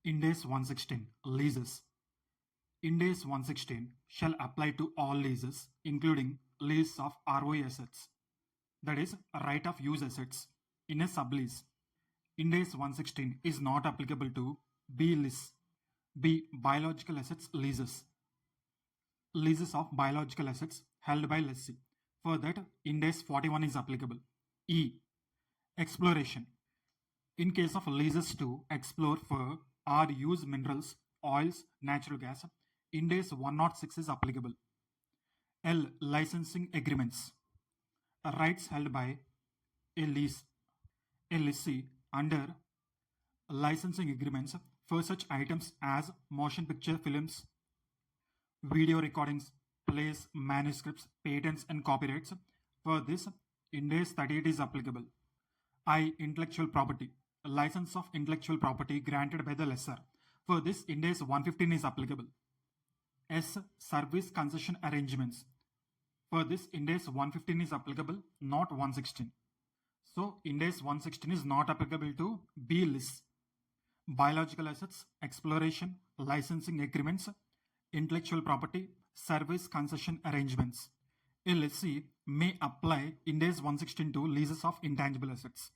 Ind AS 116 Leases. Ind AS 116 shall apply to all leases, including lease of ROE assets, that is, right of use assets, in a sublease. Ind AS 116 is not applicable to B lease, B biological assets leases, leases of biological assets held by lessee. For that, Ind AS 41 is applicable. E. Exploration. In case of leases to explore for or use minerals, oils, natural gas, Ind AS 106 is applicable. L. Licensing agreements. Rights held by a lessee under licensing agreements for such items as motion picture films, video recordings, plays, manuscripts, patents, and copyrights. For this, Ind AS 38 is applicable. I. Intellectual property. A license of intellectual property granted by the lessor. For this, Ind AS 115 is applicable. S. Service concession arrangements. For this, Ind AS 115 is applicable, not 116. So, Ind AS 116 is not applicable to B lists. Biological assets, exploration, licensing agreements, intellectual property, service concession arrangements. A lessee may apply Ind AS 116 to leases of intangible assets,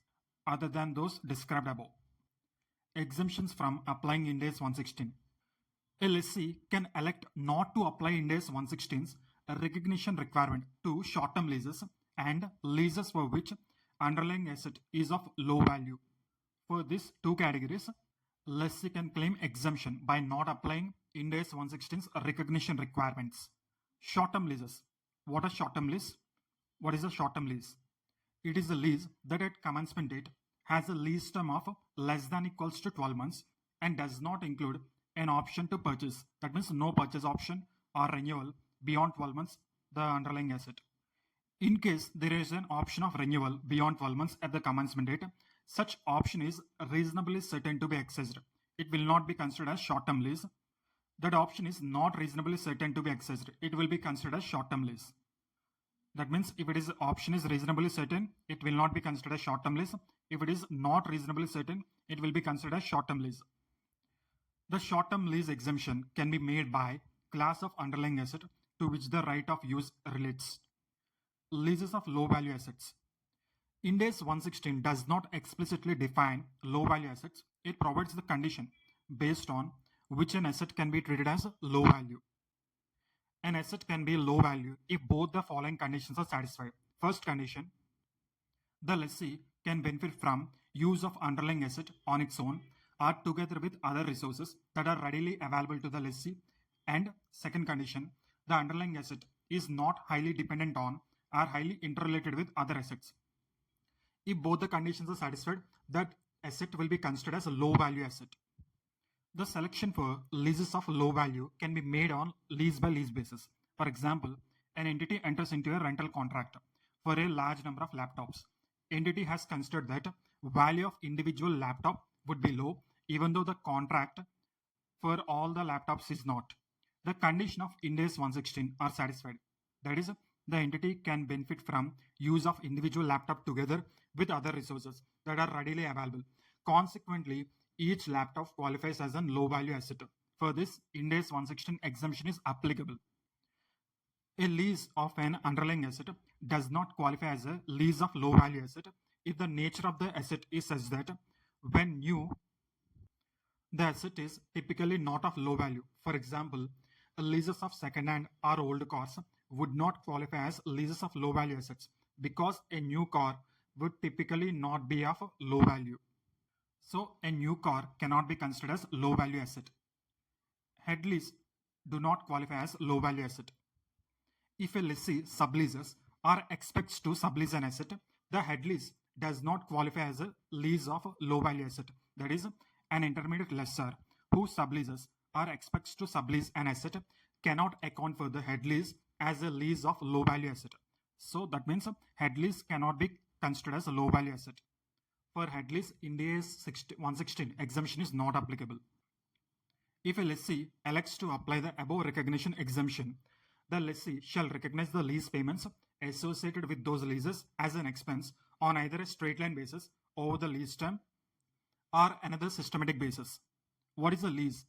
other than those described above. Exemptions from applying Ind AS 116. A lessee can elect not to apply Ind AS 116's recognition requirement to short-term leases and leases for which underlying asset is of low value. For these two categories, lessee can claim exemption by not applying Ind AS 116's recognition requirements. Short-term leases. What are short-term lease? What is a short-term lease? It is a lease that at commencement date has a lease term of less than equals to 12 months and does not include an option to purchase. That means no purchase option or renewal beyond 12 months the underlying asset. In case there is an option of renewal beyond 12 months at the commencement date, such option is reasonably certain to be exercised. It will not be considered as short-term lease. That option is not reasonably certain to be exercised. It will be considered as short-term lease. That means if it is option is reasonably certain, it will not be considered as short-term lease. If it is not reasonably certain, it will be considered as short-term lease. The short-term lease exemption can be made by class of underlying asset to which the right of use relates. Leases of low-value assets. Ind AS 116 does not explicitly define low-value assets. It provides the condition based on which an asset can be treated as low value. An asset can be low value if both the following conditions are satisfied. First condition, the lessee can benefit from use of underlying asset on its own or together with other resources that are readily available to the lessee. And second condition, the underlying asset is not highly dependent on or highly interrelated with other assets. If both the conditions are satisfied, that asset will be considered as a low value asset. The selection for leases of low value can be made on lease by lease basis. For example, an entity enters into a rental contract for a large number of laptops. Entity has considered that value of individual laptop would be low, even though the contract for all the laptops is not. The condition of Ind AS 116 are satisfied. That is, the entity can benefit from use of individual laptop together with other resources that are readily available. Consequently, each laptop qualifies as a low value asset. For this, Ind AS 116 exemption is applicable. A lease of an underlying asset does not qualify as a lease of low value asset if the nature of the asset is such that when new, the asset is typically not of low value. For example, leases of second-hand or old cars would not qualify as leases of low value assets because a new car would typically not be of low value. So a new car cannot be considered as low value asset. Head lease do not qualify as low value asset. If a lessee subleases or expects to sublease an asset, the head lease does not qualify as a lease of low value asset. That is, an intermediate lessor who subleases or expects to sublease an asset cannot account for the head lease as a lease of low value asset. So that means head lease cannot be considered as a low value asset. For head lease, Ind AS 116 exemption is not applicable. If a lessee elects to apply the above recognition exemption, the lessee shall recognize the lease payments associated with those leases as an expense on either a straight line basis over the lease term or another systematic basis. What is a lease?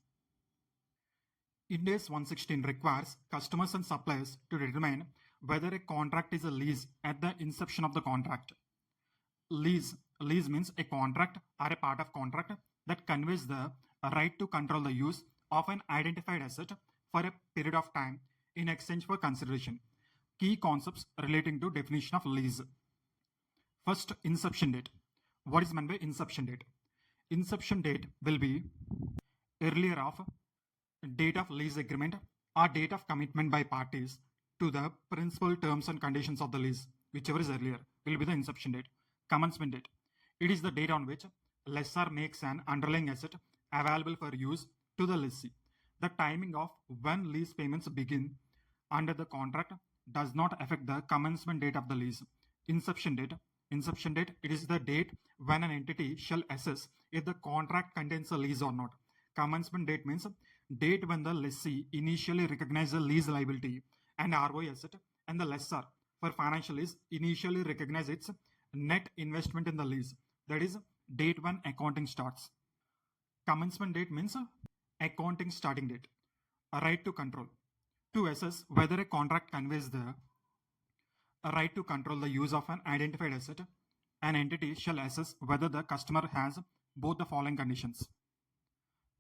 Ind AS 116 requires customers and suppliers to determine whether a contract is a lease at the inception of the contract. Lease means a contract or a part of contract that conveys the right to control the use of an identified asset for a period of time in exchange for consideration. Key concepts relating to definition of lease. First, inception date. What is meant by inception date? Inception date will be earlier of date of lease agreement or date of commitment by parties to the principal terms and conditions of the lease, whichever is earlier, will be the inception date. Commencement date. It is the date on which lessor makes an underlying asset available for use to the lessee. The timing of when lease payments begin under the contract does not affect the commencement date of the lease. Inception date. Inception date, it is the date when an entity shall assess if the contract contains a lease or not. Commencement date means date when the lessee initially recognizes the lease liability and ROI asset, and the lessor for financial lease initially recognizes its net investment in the lease. That is date when accounting starts. Commencement date means accounting starting date. A right to control. To assess whether a contract conveys the right to control the use of an identified asset, an entity shall assess whether the customer has both the following conditions: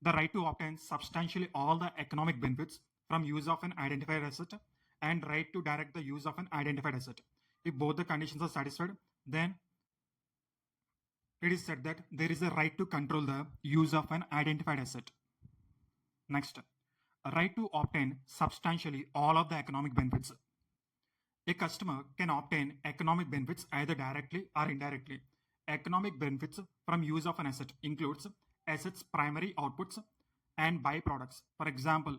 the right to obtain substantially all the economic benefits from use of an identified asset, and right to direct the use of an identified asset. If both the conditions are satisfied, then it is said that there is a right to control the use of an identified asset. Next, a right to obtain substantially all of the economic benefits. A customer can obtain economic benefits either directly or indirectly. Economic benefits from use of an asset includes assets' primary outputs and byproducts. For example,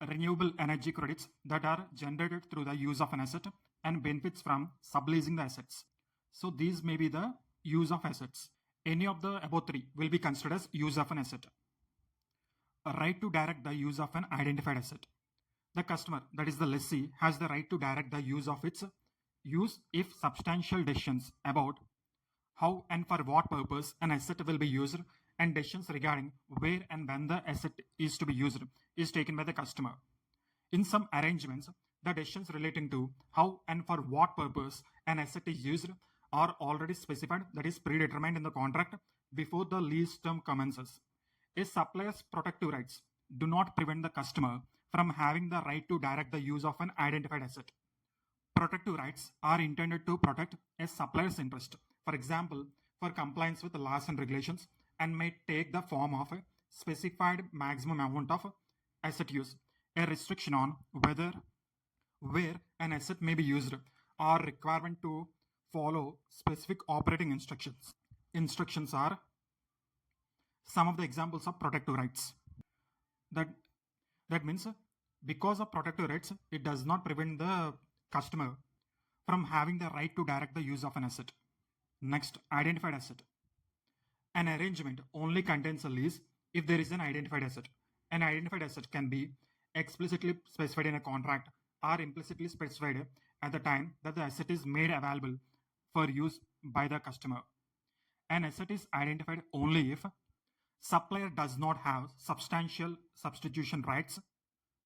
renewable energy credits that are generated through the use of an asset and benefits from subleasing the assets. So these may be the use of assets. Any of the above three will be considered as use of an asset. A right to direct the use of an identified asset. The customer, that is the lessee, has the right to direct the use of its use if substantial decisions about how and for what purpose an asset will be used and decisions regarding where and when the asset is to be used is taken by the customer. In some arrangements, the decisions relating to how and for what purpose an asset is used are already specified, that is predetermined in the contract before the lease term commences. A supplier's protective rights do not prevent the customer from having the right to direct the use of an identified asset. Protective rights are intended to protect a supplier's interest, for example, for compliance with laws and regulations, and may take the form of a specified maximum amount of asset use, a restriction on where an asset may be used, or requirement to follow specific operating instructions. Instructions are some of the examples of protective rights. That means because of protective rights, it does not prevent the customer from having the right to direct the use of an asset. Next, identified asset. An arrangement only contains a lease if there is an identified asset. An identified asset can be explicitly specified in a contract or implicitly specified at the time that the asset is made available for use by the customer. An asset is identified only if supplier does not have substantial substitution rights.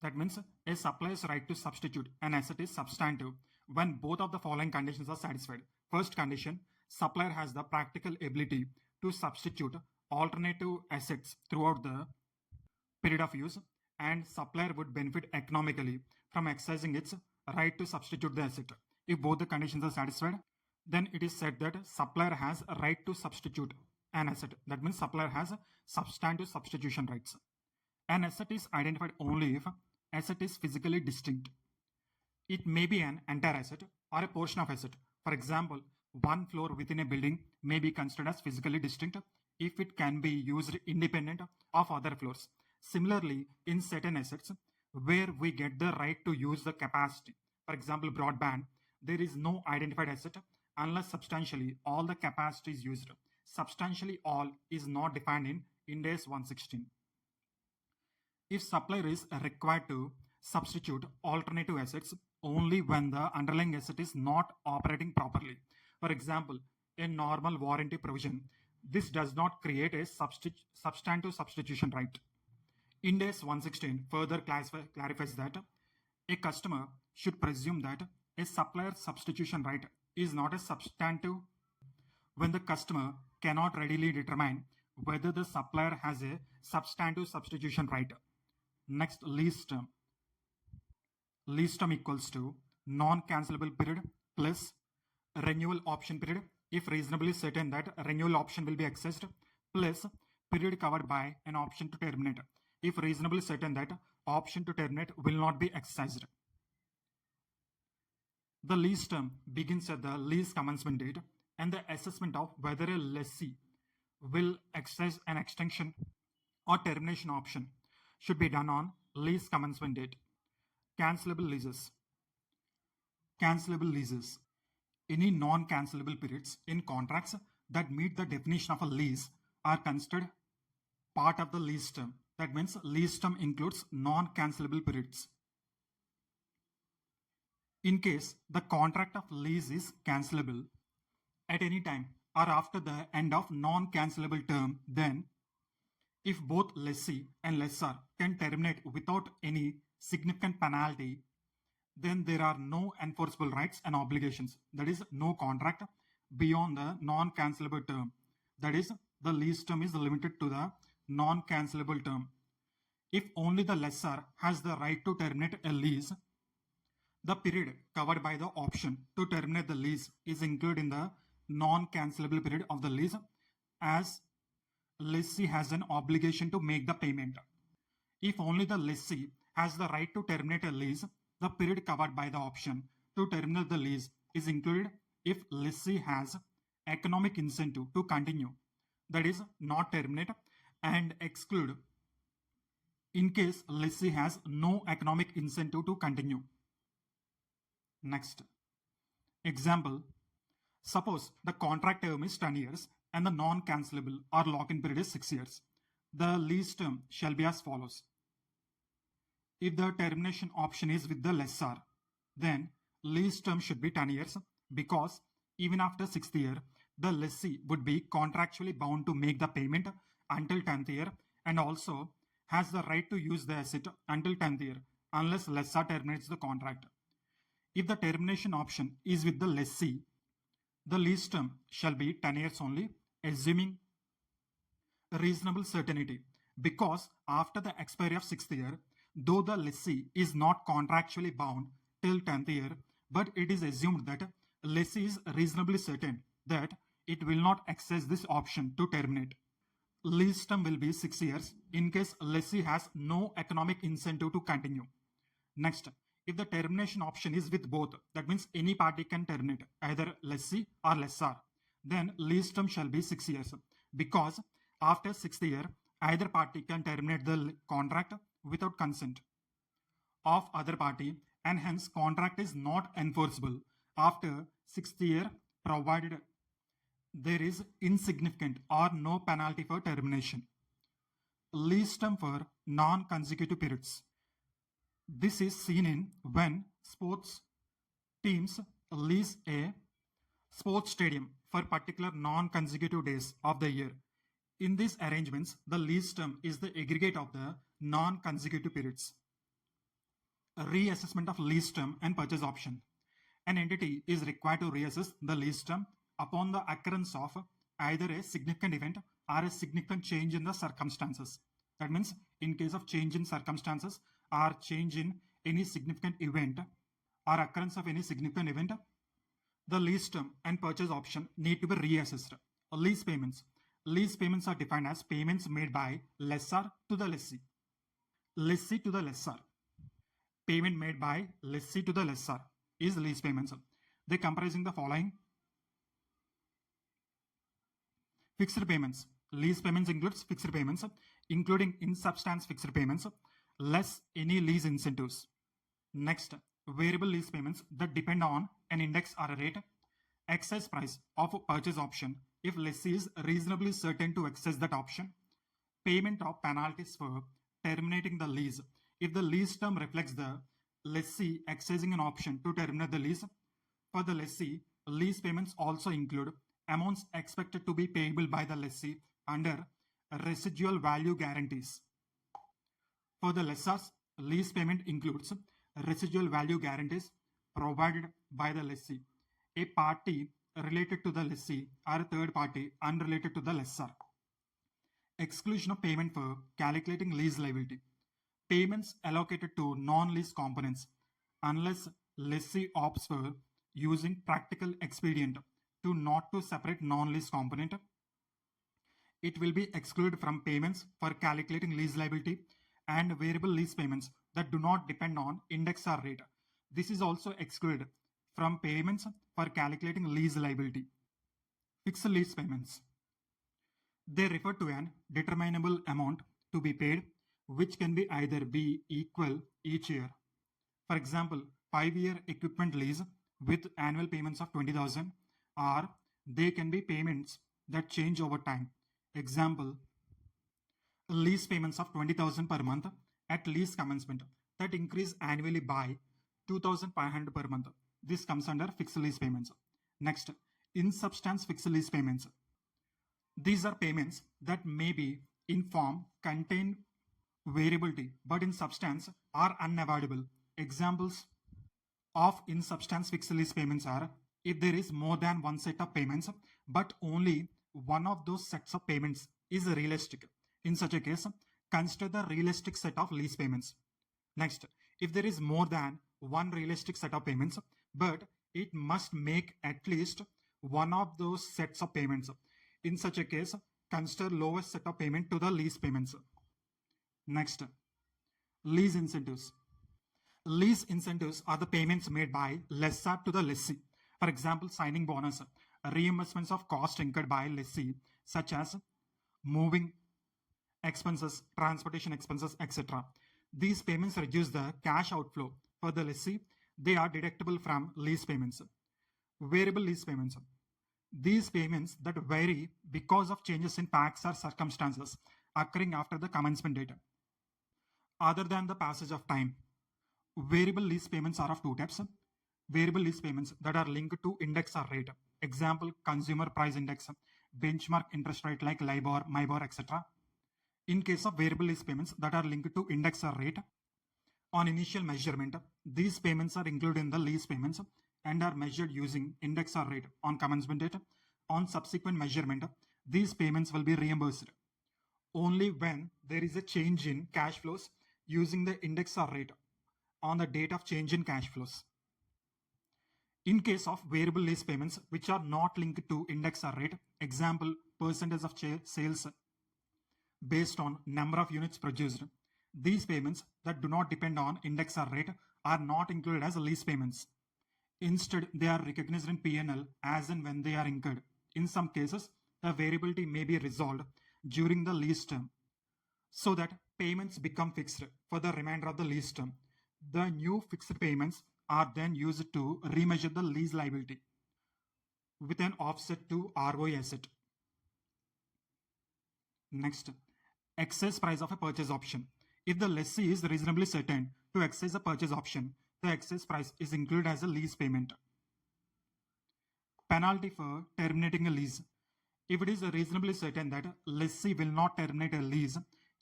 That means a supplier's right to substitute an asset is substantive when both of the following conditions are satisfied. First condition, supplier has the practical ability to substitute alternative assets throughout the period of use, and supplier would benefit economically from exercising its right to substitute the asset. If both the conditions are satisfied, then it is said that supplier has a right to substitute an asset. That means supplier has substantive substitution rights. An asset is identified only if asset is physically distinct. It may be an entire asset or a portion of asset. For example, one floor within a building may be considered as physically distinct if it can be used independent of other floors. Similarly, in certain assets where we get the right to use the capacity, for example, broadband, there is no identified asset unless substantially all the capacity is used. Substantially all is not defined in Ind AS 116. If supplier is required to substitute alternative assets only when the underlying asset is not operating properly. For example, a normal warranty provision This does not create a substantive substitution right. Ind AS 116 further clarifies that a customer should presume that a supplier substitution right is not a substantive when the customer cannot readily determine whether the supplier has a substantive substitution right. Next, lease term. Lease term equals to non-cancelable period plus renewal option period if reasonably certain that renewal option will be accessed, plus period covered by an option to terminate if reasonably certain that option to terminate will not be exercised. The lease term begins at the lease commencement date, and the assessment of whether a lessee will exercise an extension or termination option should be done on lease commencement date. Cancelable leases. Cancelable leases. Any non-cancelable periods in contracts that meet the definition of a lease are considered part of the lease term. That means lease term includes non-cancelable periods. In case the contract of lease is cancelable at any time or after the end of non-cancelable term, then if both lessee and lessor can terminate without any significant penalty, then there are no enforceable rights and obligations. That is, no contract beyond the non-cancelable term. That is, the lease term is limited to the non-cancelable term. If only the lessor has the right to terminate a lease, the period covered by the option to terminate the lease is included in the non-cancelable period of the lease, as lessee has an obligation to make the payment. If only the lessee has the right to terminate a lease, the period covered by the option to terminate the lease is included if lessee has economic incentive to continue, that is, not terminate, and exclude in case lessee has no economic incentive to continue. Next, example, suppose the contract term is 10 years and the non-cancelable or lock-in period is 6 years. The lease term shall be as follows. If the termination option is with the lessor, then lease term should be 10 years, because even after 6th year, the lessee would be contractually bound to make the payment until 10th year and also has the right to use the asset until 10th year unless lessor terminates the contract. If the termination option is with the lessee, the lease term shall be 10 years only, assuming reasonable certainty, because after the expiry of 6th year, though the lessee is not contractually bound till 10th year, but it is assumed that lessee is reasonably certain that it will not exercise this option to terminate. Lease term will be 6 years in case lessee has no economic incentive to continue. Next, if the termination option is with both, that means any party can terminate, either lessee or lessor, then lease term shall be 6 years, because after 6th year, either party can terminate the contract without consent of other party, and hence contract is not enforceable after 6th year, provided there is insignificant or no penalty for termination. Lease term for non-consecutive periods. This is seen in when sports teams lease a sports stadium for particular non-consecutive days of the year. In these arrangements, the lease term is the aggregate of the non-consecutive periods. A reassessment of lease term and purchase option. An entity is required to reassess the lease term upon the occurrence of either a significant event or a significant change in the circumstances. That means in case of change in circumstances or change in any significant event or occurrence of any significant event, the lease term and purchase option need to be reassessed. Lease payments. Lease payments are defined as payments made by lessor to the lessee. Lessee to the lessor. Payment made by lessee to the lessor is lease payments. They comprising the following. Fixed payments. Lease payments includes fixed payments, including in substance fixed payments, less any lease incentives. Next, variable lease payments that depend on an index or a rate. Excess price of purchase option if lessee is reasonably certain to exercise that option. Payment of penalties for terminating the lease if the lease term reflects the lessee exercising an option to terminate the lease. For the lessee, lease payments also include amounts expected to be payable by the lessee under residual value guarantees. For the lessors, lease payment includes residual value guarantees provided by the lessee, a party related to the lessee, or a third party unrelated to the lessor. Exclusion of payment for calculating lease liability. Payments allocated to non-lease components unless lessee opts for using practical expedient to not to separate non-lease component. It will be excluded from payments for calculating lease liability and variable lease payments that do not depend on index or rate. This is also excluded from payments for calculating lease liability. Fixed lease payments. They refer to an determinable amount to be paid, which can be either be equal each year. For example, 5-year equipment lease with annual payments of 20,000, or they can be payments that change over time. Example, lease payments of 20,000 per month at lease commencement that increase annually by 2,500 per month. This comes under fixed lease payments. Next, in substance fixed lease payments. These are payments that may be in form contain variability but in substance are unavoidable. Examples of in substance fixed lease payments are if there is more than one set of payments but only one of those sets of payments is realistic. In such a case, consider the realistic set of lease payments. Next, if there is more than one realistic set of payments but it must make at least one of those sets of payments. In such a case, consider lowest set of payment to the lease payments. Next, lease incentives. Lease incentives are the payments made by lessor to the lessee. For example, signing bonus, reimbursements of cost incurred by lessee, such as moving expenses, transportation expenses, etc. These payments reduce the cash outflow for the lessee. They are deductible from lease payments. Variable lease payments. These payments that vary because of changes in facts or circumstances occurring after the commencement date. Other than the passage of time, variable lease payments are of two types. Variable lease payments that are linked to index or rate. Example, consumer price index, benchmark interest rate like LIBOR, MIBOR, etc. In case of variable lease payments that are linked to index or rate, on initial measurement, these payments are included in the lease payments and are measured using index or rate on commencement date. On subsequent measurement, these payments will be reimbursed only when there is a change in cash flows using the index or rate on the date of change in cash flows. In case of variable lease payments which are not linked to index or rate, example, percentage of sales based on number of units produced, these payments that do not depend on index or rate are not included as lease payments. Instead, they are recognized in P&L as and when they are incurred. In some cases, the variability may be resolved during the lease term so that payments become fixed for the remainder of the lease term. The new fixed payments are then used to remeasure the lease liability with an offset to ROI asset. Next, excess price of a purchase option. If the lessee is reasonably certain to exercise a purchase option, the excess price is included as a lease payment. Penalty for terminating a lease. If it is reasonably certain that lessee will not terminate a lease,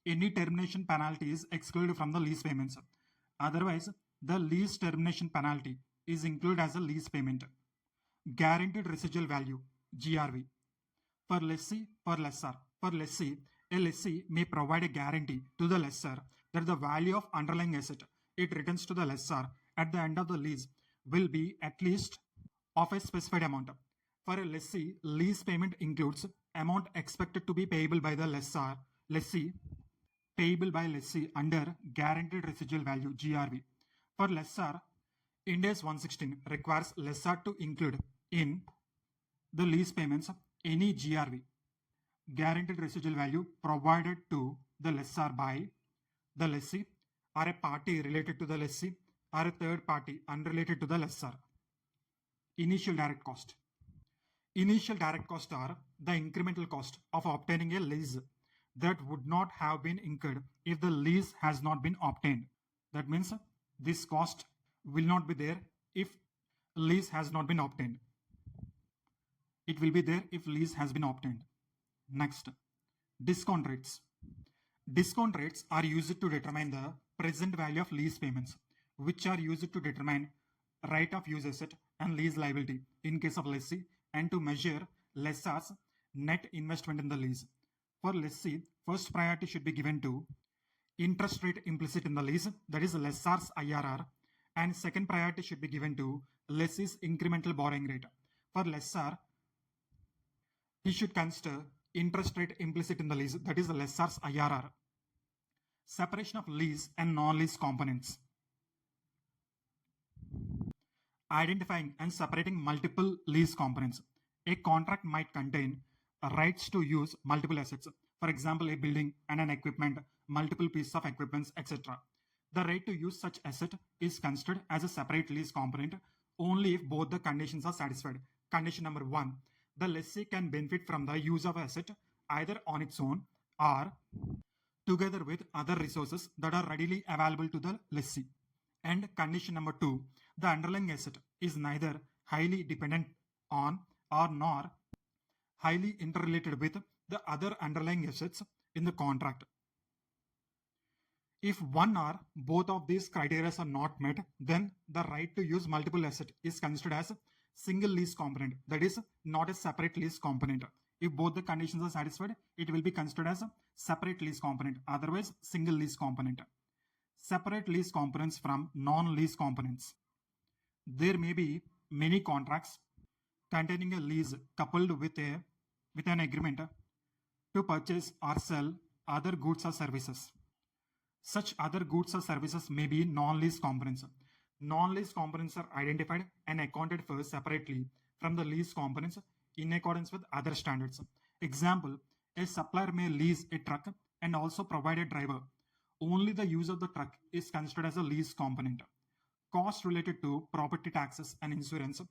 any termination penalty is excluded from the lease payments. Otherwise, the lease termination penalty is included as a lease payment. Guaranteed residual value, GRV. For lessee, for lessor. For lessee, a lessee may provide a guarantee to the lessor that the value of underlying asset it returns to the lessor at the end of the lease will be at least of a specified amount. For a lessee, lease payment includes amount expected to be payable by the lessee payable by lessee under guaranteed residual value, GRV. For lessor, Ind AS 116 requires lessor to include in the lease payments any GRV, guaranteed residual value, provided to the lessor by the lessee or a party related to the lessee or a third party unrelated to the lessor. Initial direct cost. Initial direct costs are the incremental cost of obtaining a lease that would not have been incurred if the lease has not been obtained. That means this cost will not be there if lease has not been obtained. It will be there if lease has been obtained. Next, discount rates. Discount rates are used to determine the present value of lease payments, which are used to determine right of use asset and lease liability in case of lessee, and to measure lessor's net investment in the lease. For lessee, first priority should be given to interest rate implicit in the lease, that is lessor's IRR, and second priority should be given to lessee's incremental borrowing rate. For lessor, he should consider interest rate implicit in the lease, that is lessor's IRR. Separation of lease and non-lease components. Identifying and separating multiple lease components. A contract might contain rights to use multiple assets, for example, a building and an equipment, multiple pieces of equipment, etc. The right to use such asset is considered as a separate lease component only if both the conditions are satisfied. Condition number 1, the lessee can benefit from the use of asset either on its own or together with other resources that are readily available to the lessee. And condition number 2, the underlying asset is neither highly dependent on or nor highly interrelated with the other underlying assets in the contract. If one or both of these criteria are not met, then the right to use multiple asset is considered as a single lease component, that is not a separate lease component. If both the conditions are satisfied, it will be considered as a separate lease component, otherwise single lease component. Separate lease components from non-lease components. There may be many contracts containing a lease coupled with an agreement to purchase or sell other goods or services. Such other goods or services may be non-lease components. Non-lease components are identified and accounted for separately from the lease components in accordance with other standards. Example, a supplier may lease a truck and also provide a driver. Only the use of the truck is considered as a lease component. Costs related to property taxes and insurance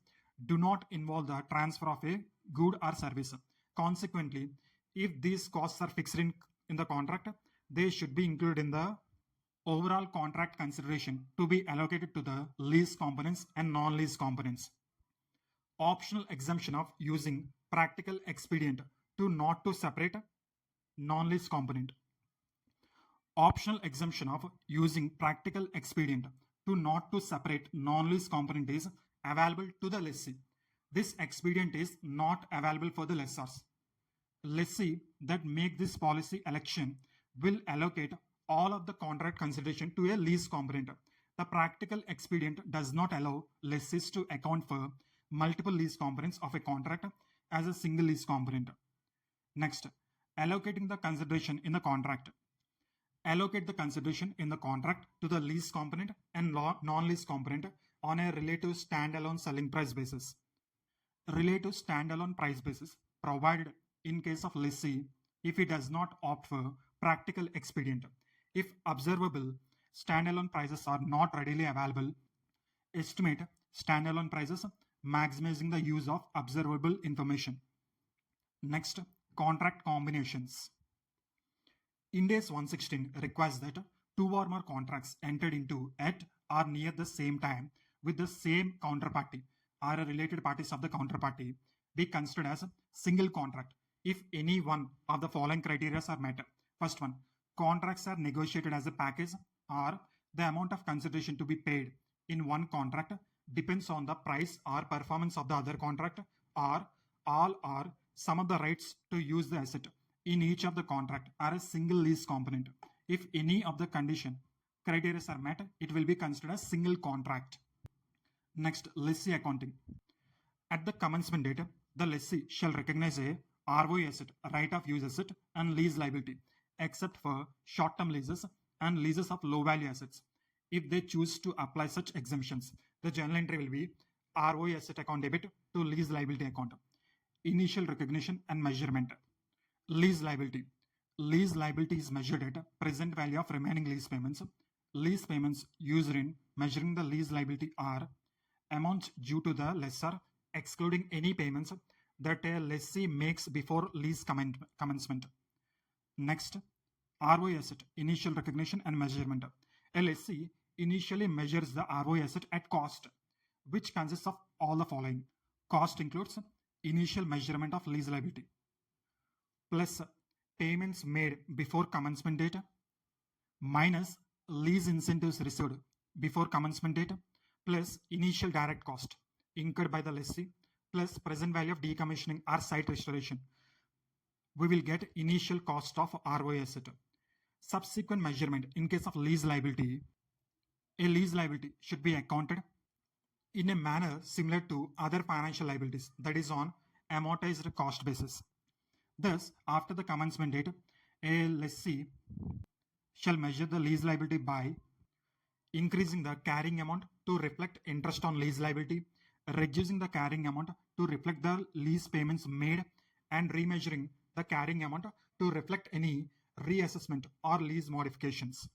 do not involve the transfer of a good or service. Consequently, if these costs are fixed in the contract, they should be included in the overall contract consideration to be allocated to the lease components and non-lease components. Optional exemption of using practical expedient to not to separate non-lease component. Optional exemption of using practical expedient to not to separate non-lease component is available to the lessee. This expedient is not available for the lessors. Lessee that make this policy election will allocate all of the contract consideration to a lease component. The practical expedient does not allow lessees to account for multiple lease components of a contract as a single lease component. Next, allocating the consideration in the contract. Allocate the consideration in the contract to the lease component and non-lease component on a relative standalone selling price basis. Relative standalone price basis provided in case of lessee if he does not opt for practical expedient. If observable standalone prices are not readily available, estimate standalone prices, maximizing the use of observable information. Next, contract combinations. Ind AS 116 requires that two or more contracts entered into at or near the same time with the same counterparty or related parties of the counterparty be considered as a single contract if any one of the following criteria are met. First one, contracts are negotiated as a package, or the amount of consideration to be paid in one contract depends on the price or performance of the other contract, or all or some of the rights to use the asset in each of the contract are a single lease component. If any of the condition criteria are met, it will be considered as single contract. Next, lessee accounting. At the commencement date, the lessee shall recognize a ROE asset, right of use asset, and lease liability, except for short-term leases and leases of low-value assets. If they choose to apply such exemptions, the journal entry will be ROE asset account debit to lease liability account. Initial recognition and measurement. Lease liability. Lease liability is measured at present value of remaining lease payments. Lease payments used in measuring the lease liability are amounts due to the lessor, excluding any payments that a lessee makes before lease commencement. Next, ROE asset, initial recognition and measurement. A lessee initially measures the ROE asset at cost, which consists of all the following. Cost includes initial measurement of lease liability plus payments made before commencement date minus lease incentives received before commencement date plus initial direct cost incurred by the lessee plus present value of decommissioning or site restoration. We will get initial cost of ROI asset. Subsequent measurement in case of lease liability, a lease liability should be accounted in a manner similar to other financial liabilities, that is on amortized cost basis. Thus, after the commencement date, a lessee shall measure the lease liability by increasing the carrying amount to reflect interest on lease liability, reducing the carrying amount to reflect the lease payments made, and remeasuring the carrying amount to reflect any reassessment or lease modifications.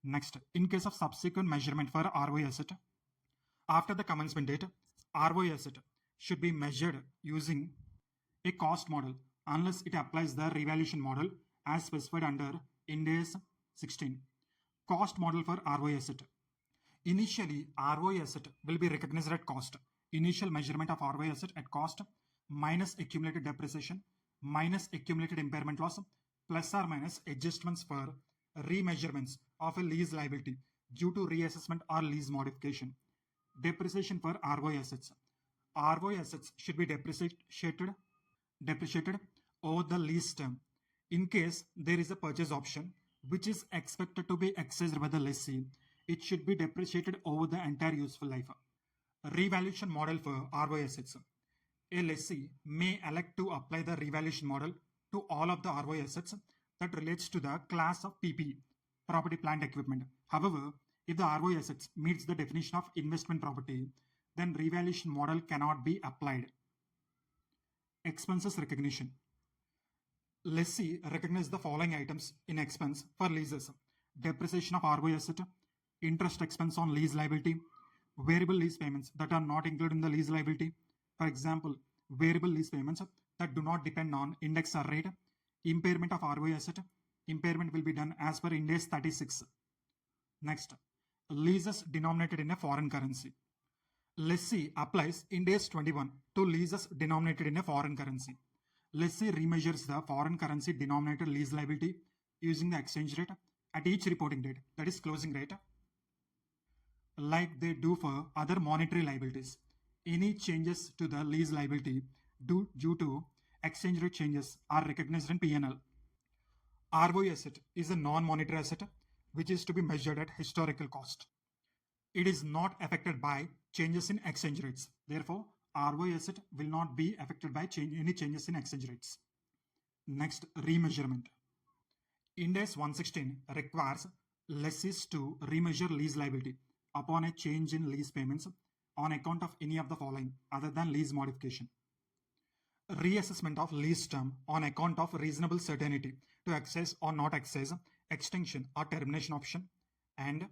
Next, in case of subsequent measurement for ROI asset, after the commencement date, ROI asset should be measured using a cost model unless it applies the revaluation model as specified under Ind AS 16. Cost model for ROI asset. Initially, ROI asset will be recognized at cost. Initial measurement of ROI asset at cost minus accumulated depreciation minus accumulated impairment loss plus or minus adjustments for remeasurements of a lease liability due to reassessment or lease modification. Depreciation for ROI assets. ROI assets should be depreciated over the lease term. In case there is a purchase option which is expected to be exercised by the lessee, it should be depreciated over the entire useful life. Revaluation model for ROI assets. A lessee may elect to apply the revaluation model to all of the ROI assets that relates to the class of PP, property, plant, equipment. However, if the ROI assets meets the definition of investment property, then revaluation model cannot be applied. Expenses recognition. Lessee recognize the following items in expense for leases: depreciation of ROI asset, interest expense on lease liability, variable lease payments that are not included in the lease liability. For example, variable lease payments that do not depend on index or rate, impairment of ROI asset. Impairment will be done as per Ind AS 36. Next, leases denominated in a foreign currency. Lessee applies Ind AS 21 to leases denominated in a foreign currency. Lessee remeasures the foreign currency denominated lease liability using the exchange rate at each reporting date, that is closing rate, like they do for other monetary liabilities. Any changes to the lease liability due to exchange rate changes are recognized in P&L. ROI asset is a non-monetary asset which is to be measured at historical cost. It is not affected by changes in exchange rates. Therefore, ROI asset will not be affected by any changes in exchange rates. Next, remeasurement. Ind AS 116 requires lessees to remeasure lease liability upon a change in lease payments on account of any of the following other than lease modification: reassessment of lease term on account of reasonable certainty to exercise or not exercise extension or termination option, and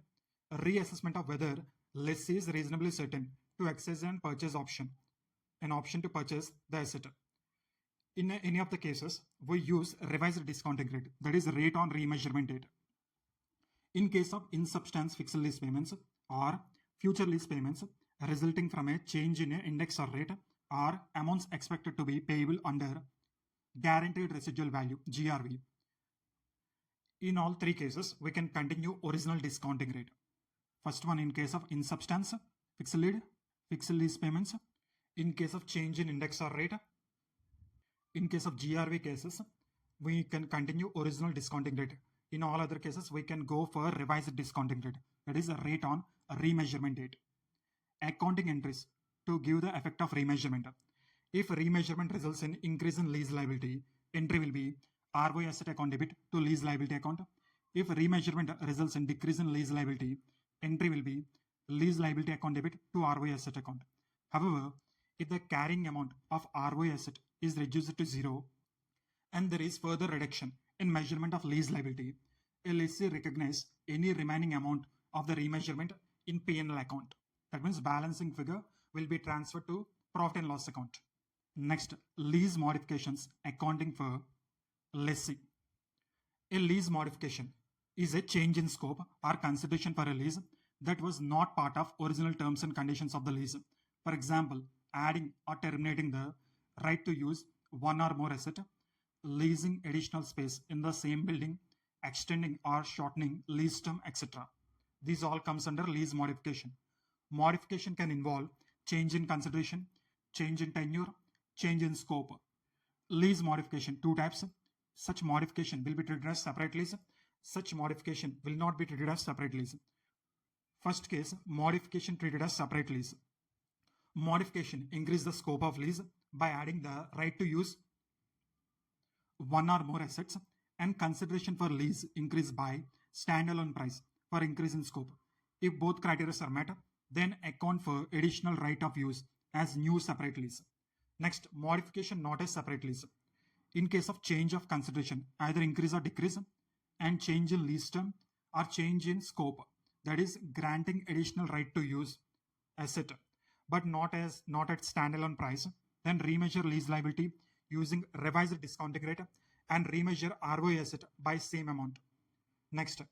reassessment of whether lessee is reasonably certain to exercise an purchase option, an option to purchase the asset. In any of the cases, we use revised discounting rate, that is rate on remeasurement date. In case of in-substance fixed lease payments or future lease payments resulting from a change in an index or rate, or amounts expected to be payable under guaranteed residual value GRV. In all three cases, we can continue original discounting rate. First one in case of in-substance fixed lease payments. In case of change in index or rate. In case of GRV cases, we can continue original discounting rate. In all other cases, we can go for revised discounting rate, that is a rate on remeasurement date. Accounting entries to give the effect of remeasurement. If remeasurement results in increase in lease liability, entry will be ROI asset account debit to lease liability account. If remeasurement results in decrease in lease liability, entry will be lease liability account debit to ROI asset account. However, if the carrying amount of ROI asset is reduced to 0 and there is further reduction in measurement of lease liability, a lessee recognizes any remaining amount of the remeasurement in P&L account. That means balancing figure will be transferred to profit and loss account. Next, lease modifications accounting for lessee. A lease modification is a change in scope or consideration for a lease that was not part of original terms and conditions of the lease. For example, adding or terminating the right to use one or more asset, leasing additional space in the same building, extending or shortening lease term, etc. These all comes under lease modification. Modification can involve change in consideration, change in tenure, change in scope. Lease modification, two types. Such modification will be treated as separate lease. Such modification will not be treated as separate lease. First case, modification treated as separate lease. Modification increase the scope of lease by adding the right to use one or more assets, and consideration for lease increase by standalone price for increase in scope. If both criteria are met, then account for additional right of use as new separate lease. Next, modification not as separate lease. In case of change of consideration, either increase or decrease, and change in lease term or change in scope, that is granting additional right to use asset but not at standalone price, then remeasure lease liability using revised discounting rate and remeasure ROI asset by same amount. Next,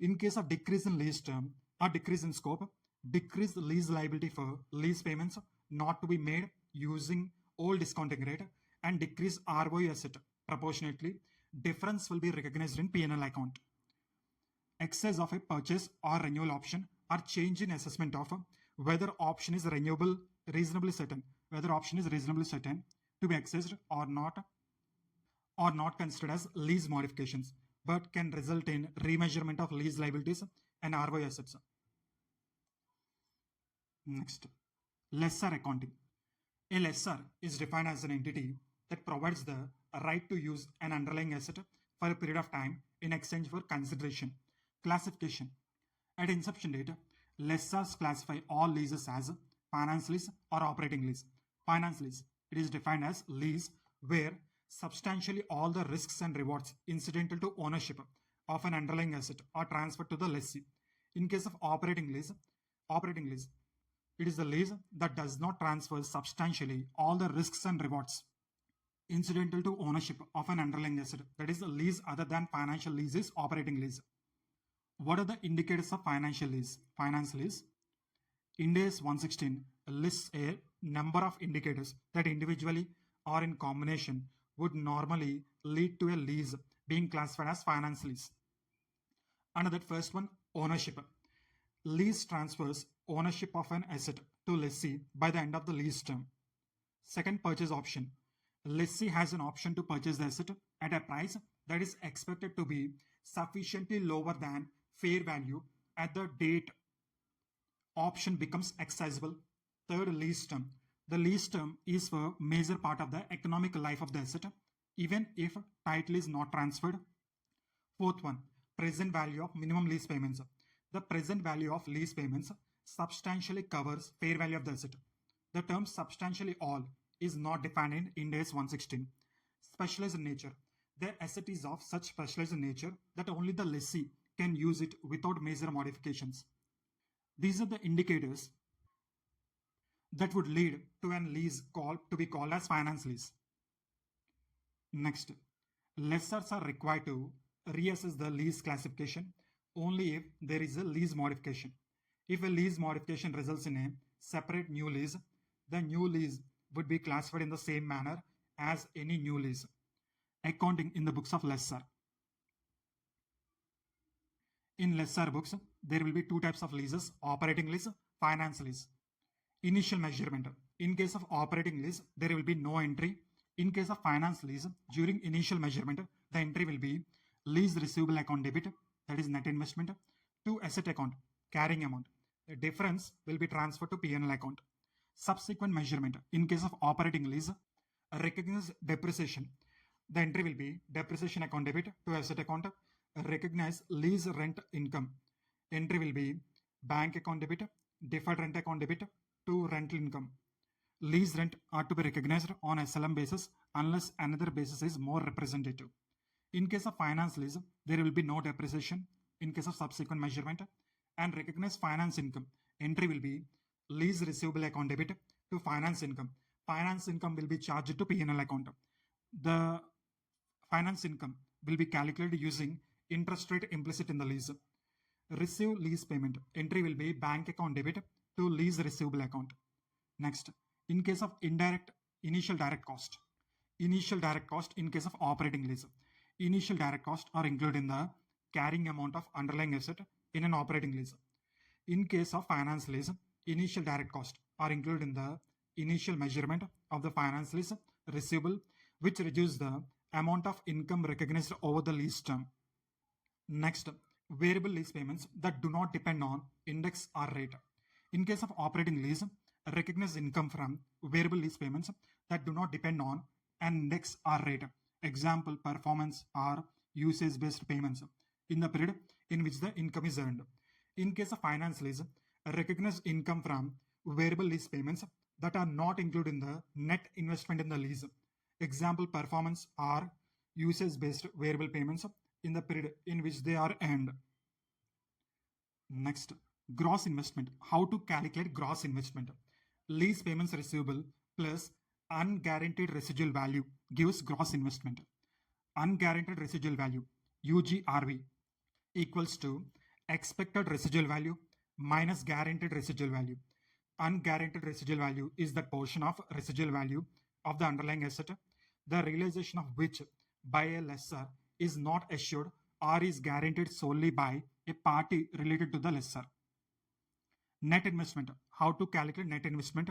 in case of decrease in lease term or decrease in scope, decrease the lease liability for lease payments not to be made using old discounting rate and decrease ROI asset proportionately. Difference will be recognized in P&L account. Excess of a purchase or renewal option or change in assessment of whether option is renewable, reasonably certain, whether option is reasonably certain to be accessed or not considered as lease modifications, but can result in remeasurement of lease liabilities and ROI assets. Next, lessor accounting. A lessor is defined as an entity that provides the right to use an underlying asset for a period of time in exchange for consideration. Classification. At inception date, lessors classify all leases as finance lease or operating lease. Finance lease, it is defined as lease where substantially all the risks and rewards incidental to ownership of an underlying asset are transferred to the lessee. In case of operating lease, it is the lease that does not transfer substantially all the risks and rewards incidental to ownership of an underlying asset. That is the lease other than financial lease is operating lease. What are the indicators of financial lease? Finance lease. Ind AS 116 lists a number of indicators that individually or in combination would normally lead to a lease being classified as finance lease. Under that first one, ownership. Lease transfers ownership of an asset to lessee by the end of the lease term. Second, purchase option. Lessee has an option to purchase the asset at a price that is expected to be sufficiently lower than fair value at the date option becomes exercisable. Third, lease term. The lease term is for major part of the economic life of the asset, even if title is not transferred. Fourth one, present value of minimum lease payments. The present value of lease payments substantially covers fair value of the asset. The term substantially all is not defined in Ind AS 116. Specialized in nature. The asset is of such specialized nature that only the lessee can use it without major modifications. These are the indicators that would lead to an lease to be called as finance lease. Next, lessors are required to reassess the lease classification only if there is a lease modification. If a lease modification results in a separate new lease, the new lease would be classified in the same manner as any new lease. Accounting in the books of lessor. In lessor books, there will be two types of leases: operating lease, finance lease. Initial measurement. In case of operating lease, there will be no entry. In case of finance lease, during initial measurement, the entry will be lease receivable account debit, that is net investment, to asset account, carrying amount. The difference will be transferred to P&L account. Subsequent measurement. In case of operating lease, recognize depreciation. The entry will be depreciation account debit to asset account. Recognize lease rent income. Entry will be bank account debit, deferred rent account debit to rental income. Lease rent are to be recognized on SLM basis unless another basis is more representative. In case of finance lease, there will be no depreciation in case of subsequent measurement, and recognize finance income. Entry will be lease receivable account debit to finance income. Finance income will be charged to P&L account. The finance income will be calculated using interest rate implicit in the lease. Receive lease payment. Entry will be bank account debit to lease receivable account. Next, in case of indirect Initial direct cost. Initial direct cost in case of operating lease. Initial direct cost are included in the carrying amount of underlying asset in an operating lease. In case of finance lease, initial direct cost are included in the initial measurement of the finance lease receivable, which reduces the amount of income recognized over the lease term. Next, variable lease payments that do not depend on index or rate. In case of operating lease, recognize income from variable lease payments that do not depend on an index or rate. Example, performance or usage-based payments in the period in which the income is earned. In case of finance lease, recognize income from variable lease payments that are not included in the net investment in the lease. Example, performance or usage-based variable payments in the period in which they are earned. Next, gross investment. How to calculate gross investment? Lease payments receivable plus unguaranteed residual value gives gross investment. Unguaranteed residual value, UGRV, equals to expected residual value minus guaranteed residual value. Unguaranteed residual value is that portion of residual value of the underlying asset, the realization of which by a lessor is not assured or is guaranteed solely by a party related to the lessor. Net investment. How to calculate net investment?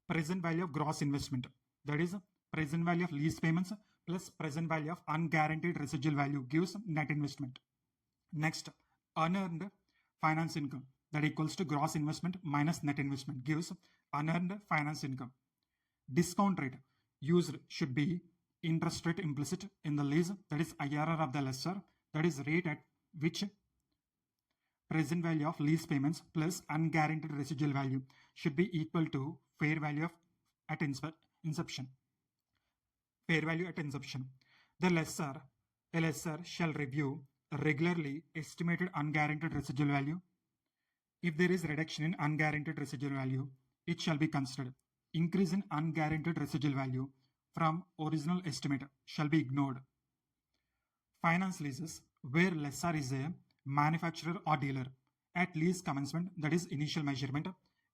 Present value of gross investment. That is present value of lease payments plus present value of unguaranteed residual value gives net investment. Next, unearned finance income, that equals to gross investment minus net investment gives unearned finance income. Discount rate used should be interest rate implicit in the lease, that is IRR of the lessor, that is rate at which present value of lease payments plus unguaranteed residual value should be equal to fair value of at inception. Fair value at inception. A lessor shall review regularly estimated unguaranteed residual value. If there is reduction in unguaranteed residual value, it shall be considered. Increase in unguaranteed residual value from original estimate shall be ignored. Finance leases, where lessor is a manufacturer or dealer. At lease commencement, that is initial measurement,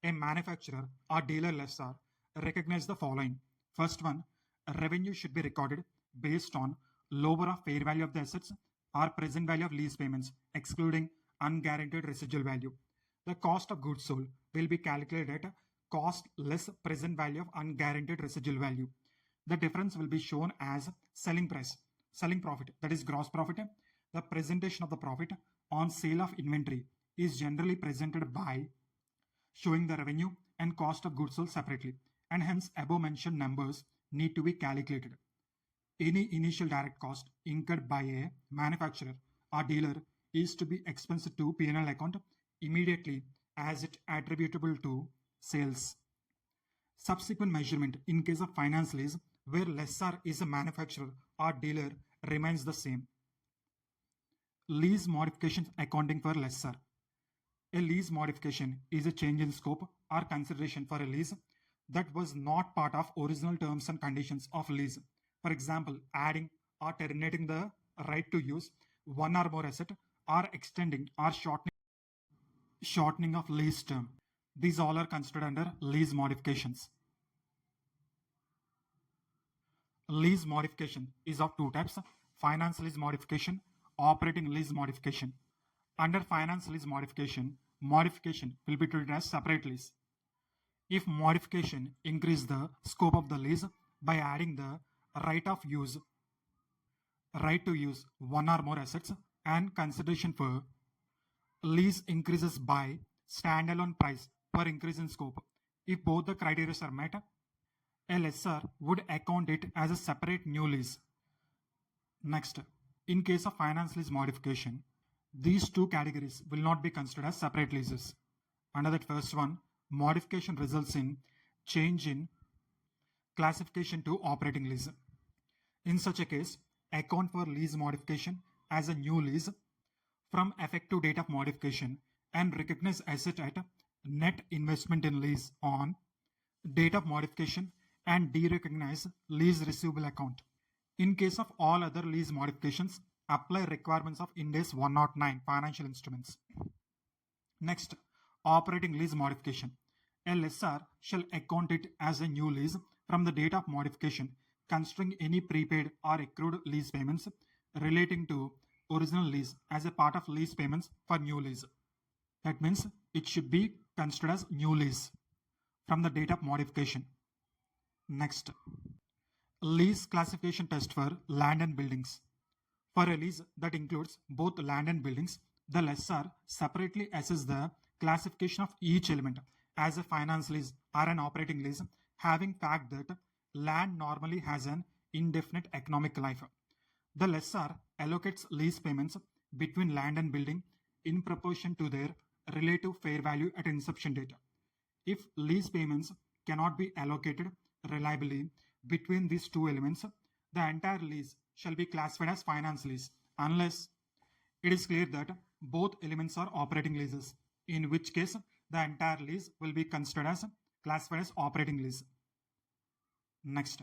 a manufacturer or dealer lessor recognize the following. First one, revenue should be recorded based on lower of fair value of the assets or present value of lease payments, excluding unguaranteed residual value. The cost of goods sold will be calculated at cost less present value of unguaranteed residual value. The difference will be shown as selling price, selling profit, that is gross profit. The presentation of the profit on sale of inventory is generally presented by showing the revenue and cost of goods sold separately, and hence above mentioned numbers need to be calculated. Any initial direct cost incurred by a manufacturer or dealer is to be expensed to P&L account immediately as it attributable to sales. Subsequent measurement in case of finance lease, where lessor is a manufacturer or dealer, remains the same. Lease modifications accounting for lessor. A lease modification is a change in scope or consideration for a lease that was not part of original terms and conditions of lease. For example, adding or terminating the right to use one or more asset or extending or shortening of lease term. These all are considered under lease modifications. Lease modification is of two types: finance lease modification, operating lease modification. Under finance lease modification, modification will be treated as separate lease. If modification increase the scope of the lease by adding the right to use one or more assets and consideration for lease increases by standalone price per increase in scope. If both the criteria are met, a lessor would account it as a separate new lease. Next, in case of finance lease modification, these two categories will not be considered as separate leases. Under that first one, modification results in change in classification to operating lease. In such a case, account for lease modification as a new lease from effective date of modification and recognize asset at net investment in lease on date of modification and derecognize lease receivable account. In case of all other lease modifications, apply requirements of Ind AS 109 financial instruments. Next, operating lease modification. A lessor shall account it as a new lease from the date of modification, considering any prepaid or accrued lease payments relating to original lease as a part of lease payments for new lease. That means it should be considered as new lease from the date of modification. Next, lease classification test for land and buildings. For a lease that includes both land and buildings, the lessor separately assesses the classification of each element as a finance lease or an operating lease, having fact that land normally has an indefinite economic life. The lessor allocates lease payments between land and building in proportion to their relative fair value at inception date. If lease payments cannot be allocated reliably between these two elements, the entire lease shall be classified as finance lease unless it is clear that both elements are operating leases, in which case the entire lease will be considered as classified as operating lease. Next,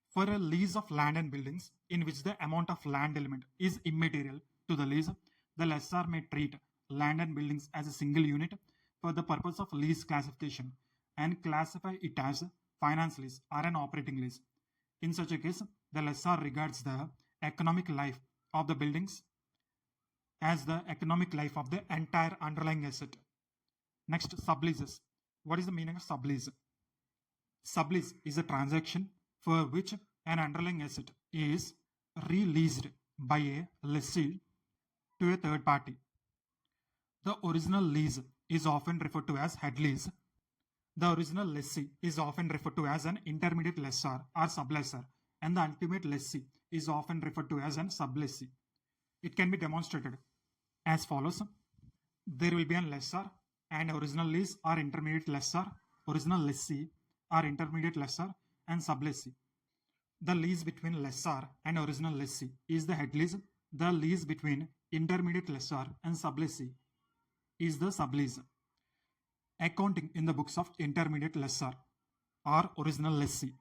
for a lease of land and buildings in which the amount of land element is immaterial to the lease, the lessor may treat land and buildings as a single unit for the purpose of lease classification and classify it as finance lease or an operating lease. In such a case, the lessor regards the economic life of the buildings as the economic life of the entire underlying asset. Next, subleases. What is the meaning of sublease? Sublease is a transaction for which an underlying asset is released by a lessee to a third party. The original lease is often referred to as head lease. The original lessee is often referred to as an intermediate lessor or sublessor, and the ultimate lessee is often referred to as an sublessee. It can be demonstrated as follows. There will be a lessor and original lease or intermediate lessor, original lessee or intermediate lessor, and sublessee. The lease between lessor and original lessee is the head lease. The lease between intermediate lessor and sublessee is the sublease. Accounting in the books of intermediate lessor or original lessee.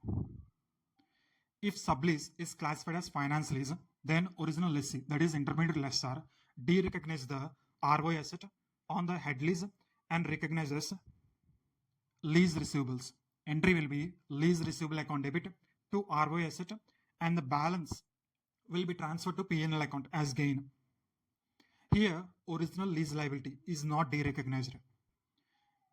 If sublease is classified as finance lease, then original lessee, that is intermediate lessor, de-recognize the ROI asset on the head lease and recognizes lease receivables. Entry will be lease receivable account debit to ROI asset, and the balance will be transferred to P&L account as gain. Here, original lease liability is not de-recognized.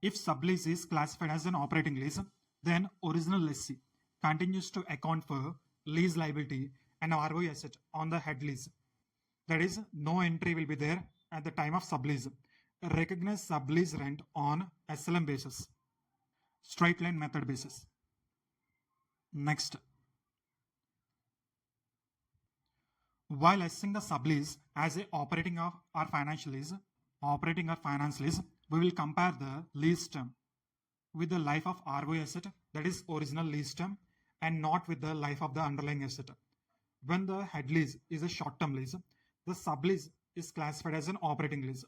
If sublease is classified as an operating lease, then original lessee continues to account for lease liability and ROI asset on the head lease. That is, no entry will be there at the time of sublease. Recognize sublease rent on SLM basis, straight line method basis. Next, while assessing the sublease as a operating or financial lease, we will compare the lease term with the life of ROI asset, that is original lease term, and not with the life of the underlying asset. When the head lease is a short-term lease, the sublease is classified as an operating lease.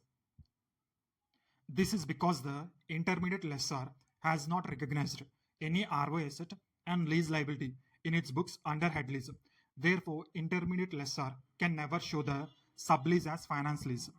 This is because the intermediate lessor has not recognized any ROI asset and lease liability in its books under head lease. Therefore, intermediate lessor can never show the sublease as finance lease.